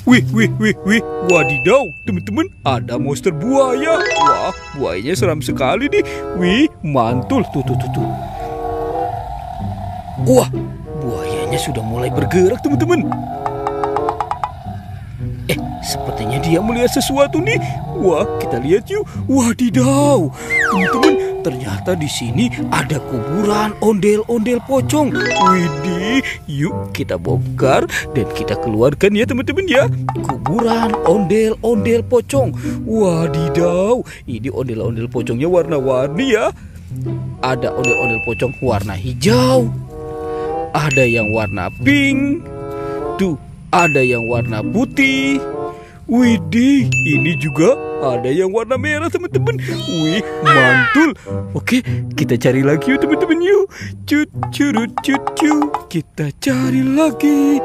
Wih, wadidaw, teman-teman, ada monster buaya. Wah, buayanya seram sekali nih. Wih, mantul, tuh. Wah, buayanya sudah mulai bergerak, teman-teman. Sepertinya dia melihat sesuatu nih. Wah, kita lihat yuk. Wadidaw, teman-teman, ternyata di sini ada kuburan ondel-ondel pocong. Widih, yuk kita bongkar dan kita keluarkan ya teman-teman ya. Kuburan ondel-ondel pocong. Wadidaw, ini ondel-ondel pocongnya warna-warni ya. Ada ondel-ondel pocong warna hijau, ada yang warna pink, tuh ada yang warna putih. Widih, ini juga ada yang warna merah teman-teman. Wih, mantul. Oke, kita cari lagi yuk teman-teman yuk. Curut. Kita cari lagi.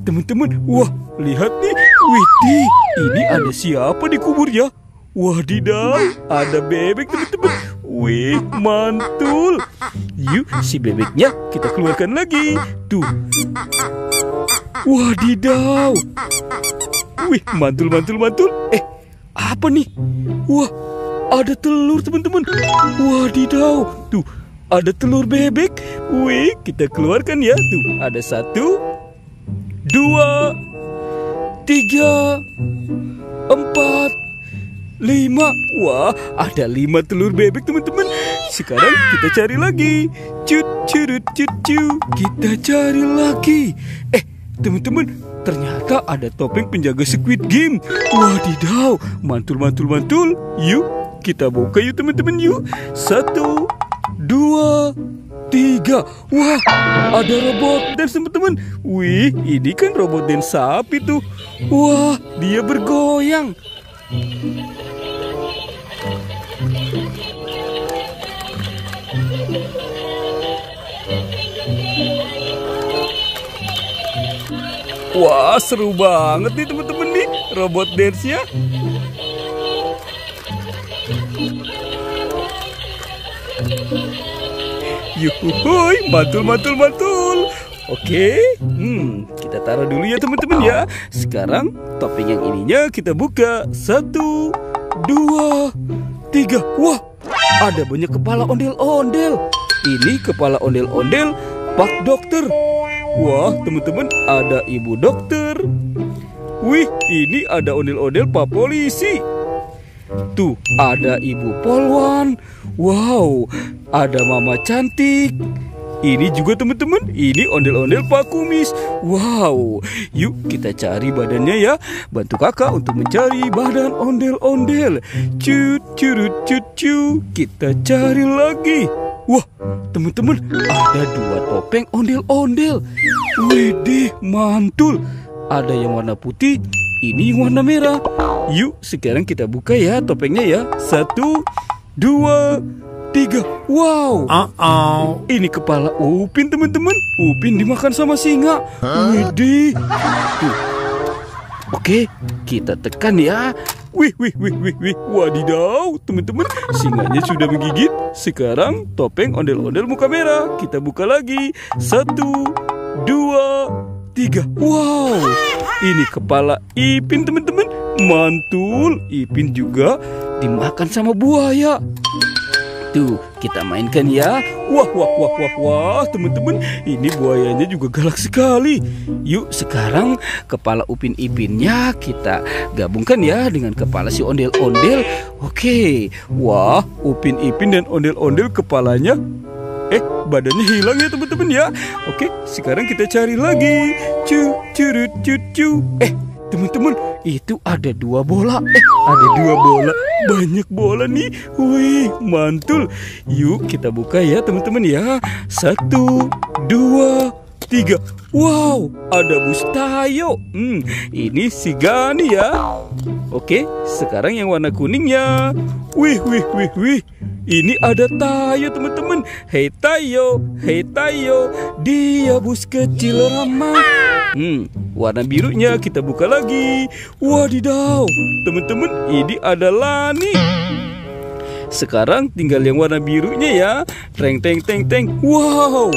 Teman-teman, wah, lihat nih. Widih, ini ada siapa di kubur ya? Wadidaw, ada bebek teman-teman. Wih, mantul. Yuk, si bebeknya kita keluarkan lagi. Tuh. Wadidaw. Wih, mantul. Apa nih? Wah, ada telur teman-teman. Wadidaw, tuh ada telur bebek. Wih, kita keluarkan ya. Tuh, ada 1, 2, 3, 4, 5. Wah, ada 5 telur bebek teman-teman. Sekarang kita cari lagi. Curut. Kita cari lagi. Teman-teman, ternyata ada topeng penjaga Squid Game. Wadidaw, mantul. Yuk, kita buka yuk teman-teman yuk. 1, 2, 3. Wah, ada robot dance teman-teman. Wih, ini kan robot dance sapi tuh. Wah, dia bergoyang. Wah, seru banget nih teman-teman nih robot dance-nya. Yuhuy, mantul. Oke, kita taruh dulu ya teman-teman ya. Sekarang topeng yang ininya kita buka. 1, 2, 3. Wah, ada banyak kepala ondel-ondel. Ini kepala ondel-ondel Pak Dokter. Wah, teman-teman, ada Ibu Dokter. Wih, ini ada ondel-ondel Pak Polisi. Tuh, ada Ibu Polwan. Wow, ada Mama Cantik. Ini juga teman-teman, ini ondel-ondel Pak Kumis. Wow, yuk kita cari badannya ya. Bantu kakak untuk mencari badan ondel-ondel. Curut. Kita cari lagi. Wah, teman-teman, ada 2 topeng ondel-ondel. Widih, mantul. Ada yang warna putih, ini yang warna merah. Yuk, sekarang kita buka ya topengnya ya. 1, 2, 3. Wow. Ini kepala Upin teman-teman. Upin dimakan sama singa. Widih. Tuh. Oke, kita tekan ya. Wih. Wadidaw, teman-teman, singanya sudah menggigit. Sekarang topeng ondel-ondel muka merah. Kita buka lagi. 1, 2, 3. Wow, ini kepala Ipin teman-teman. Mantul, Ipin juga dimakan sama buaya. Tuh, kita mainkan ya. Wah, teman-teman, ini buayanya juga galak sekali. Yuk, sekarang kepala Upin Ipinnya kita gabungkan ya dengan kepala si ondel-ondel. Oke. Wah, Upin Ipin dan ondel-ondel kepalanya badannya hilang ya teman-teman ya. Oke, sekarang kita cari lagi. Curut. Teman-teman, itu ada 2 bola. Ada 2 bola. Banyak bola nih. Wih, mantul. Yuk kita buka ya teman-teman ya. 1, 2, 3. Wow, ada Bustayo. Ini si Gani ya. Oke, sekarang yang warna kuningnya. Wih. Ini ada Tayo teman-teman. Hei Tayo, dia bus kecil ramah. Warna birunya kita buka lagi. Wadidaw, teman-teman, ini ada Lani. Sekarang tinggal yang warna birunya ya. Teng. Wow,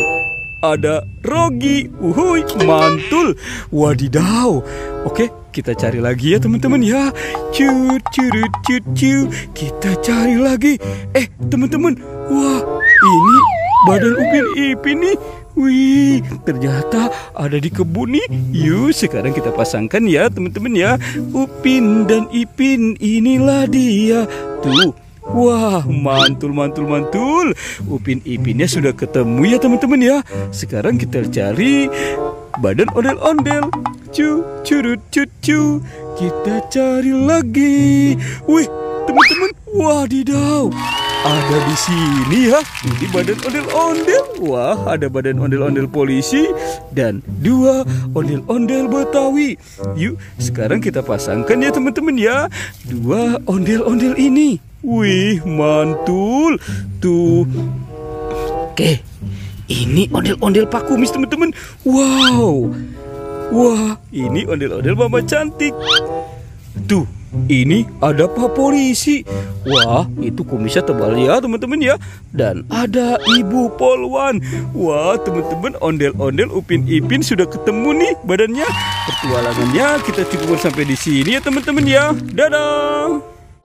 ada Rogi. Uhuy, mantul. Wadidaw. Oke, kita cari lagi ya teman-teman ya. Cut, curut, cut, cut. Kita cari lagi. Teman-teman. Wah, ini badan Upin Ipin nih. Wih, ternyata ada di kebun nih. Yuk, sekarang kita pasangkan ya teman-teman ya. Upin dan Ipin, inilah dia. Tuh. Wah, mantul. Upin Ipinnya sudah ketemu ya teman-teman ya. Sekarang kita cari badan ondel-ondel. Curut, cu. Kita cari lagi. Wih, teman-teman. Wadidaw. Ada di sini ya. Ini badan ondel-ondel. Wah, ada badan ondel-ondel polisi dan 2 ondel-ondel Betawi. Yuk, sekarang kita pasangkan ya teman-teman ya. 2 ondel-ondel ini. Wih, mantul. Tuh. Oke. Ini ondel-ondel Pak Kumis teman-teman. Wow. Wah, ini ondel-ondel Mama Cantik. Tuh. Ini ada Pak Polisi. Wah, itu kumisnya tebal ya teman-teman ya. Dan ada Ibu Polwan. Wah, teman-teman, ondel-ondel Upin Ipin sudah ketemu nih badannya. Petualangannya kita cukupkan sampai di sini ya teman-teman ya. Dadah.